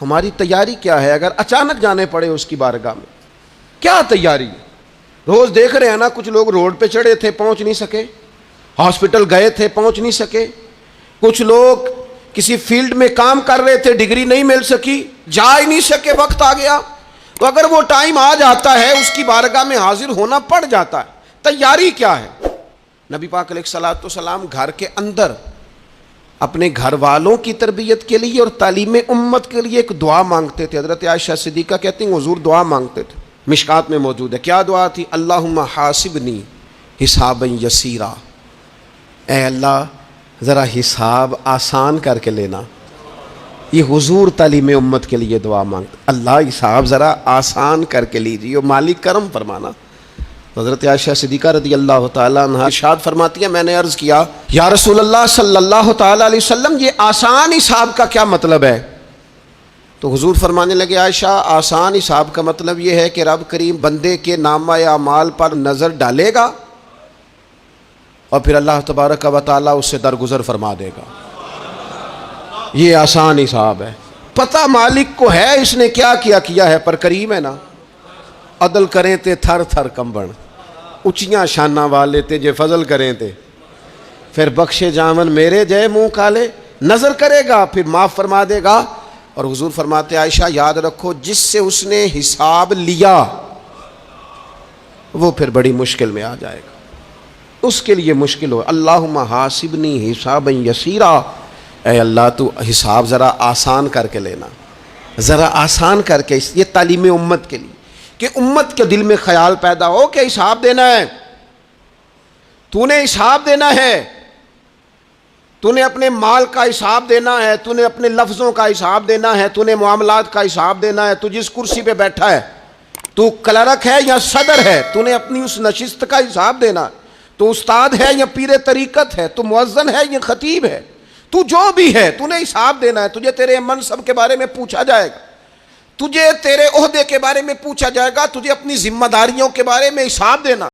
ہماری تیاری کیا ہے اگر اچانک جانے پڑے اس کی بارگاہ میں؟ کیا تیاری؟ روز دیکھ رہے ہیں نا، کچھ لوگ روڈ پہ چڑھے تھے پہنچ نہیں سکے، ہاسپٹل گئے تھے پہنچ نہیں سکے، کچھ لوگ کسی فیلڈ میں کام کر رہے تھے ڈگری نہیں مل سکی، جا ہی نہیں سکے، وقت آ گیا۔ تو اگر وہ ٹائم آ جاتا ہے اس کی بارگاہ میں حاضر ہونا پڑ جاتا ہے، تیاری کیا ہے؟ نبی پاک علیہ الصلوۃ والسلام گھر کے اندر اپنے گھر والوں کی تربیت کے لیے اور تعلیم امت کے لیے ایک دعا مانگتے تھے۔ حضرت عائشہ صدیقہ کہتی ہیں حضور دعا مانگتے تھے، مشکات میں موجود ہے۔ کیا دعا تھی؟ اللہم حاسبنی حسابا یسیرا، اے اللہ ذرا حساب آسان کر کے لینا۔ یہ حضور تعلیم امت کے لیے دعا مانگتے، اللہ حساب ذرا آسان کر کے لیجیے اور مالک کرم فرمانا۔ حضرت عائشہ صدیقہ رضی اللہ تعالیٰ عنہ ارشاد فرماتی ہے، میں نے عرض کیا یا رسول اللہ صلی اللہ تعالیٰ علیہ وسلم یہ آسان حساب کا کیا مطلب ہے؟ تو حضور فرمانے لگے عائشہ آسان حساب کا مطلب یہ ہے کہ رب کریم بندے کے نامہ اعمال پر نظر ڈالے گا اور پھر اللہ تبارک و تعالیٰ اس سے درگزر فرما دے گا۔ یہ آسان حساب ہے، پتہ مالک کو ہے اس نے کیا کیا ہے، پر کریم ہے نا۔ عدل کریں تے تھر تھر کمبن، اچیاں شانہ والے تے جے فضل کریں تے پھر بخشے جامن میرے جے منہ کالے، نظر کرے گا پھر معاف فرما دے گا۔ اور حضور فرماتے عائشہ یاد رکھو جس سے اس نے حساب لیا وہ پھر بڑی مشکل میں آ جائے گا، اس کے لیے مشکل ہو۔ اللہم حاسبنی حسابا یسیرا، اے اللہ تو حساب ذرا آسان کر کے لینا، ذرا آسان کر کے۔ یہ تعلیم امت کے لیے کہ امت کے دل میں خیال پیدا ہو کہ حساب دینا ہے، تو نے حساب دینا ہے، تو نے اپنے مال کا حساب دینا ہے، تو نے اپنے لفظوں کا حساب دینا ہے، تو نے معاملات کا حساب دینا ہے۔ تو جس کرسی پہ بیٹھا ہے، تو کلرک ہے یا صدر ہے، تو نے اپنی اس نشست کا حساب دینا ہے۔ تو استاد ہے یا پیر طریقت ہے، تو مؤذن ہے یا خطیب ہے، تو جو بھی ہے تو نے حساب دینا ہے۔ تجھے تیرے منصب کے بارے میں پوچھا جائے گا، تجھے تیرے عہدے کے بارے میں پوچھا جائے گا، تجھے اپنی ذمہ داریوں کے بارے میں حساب دینا۔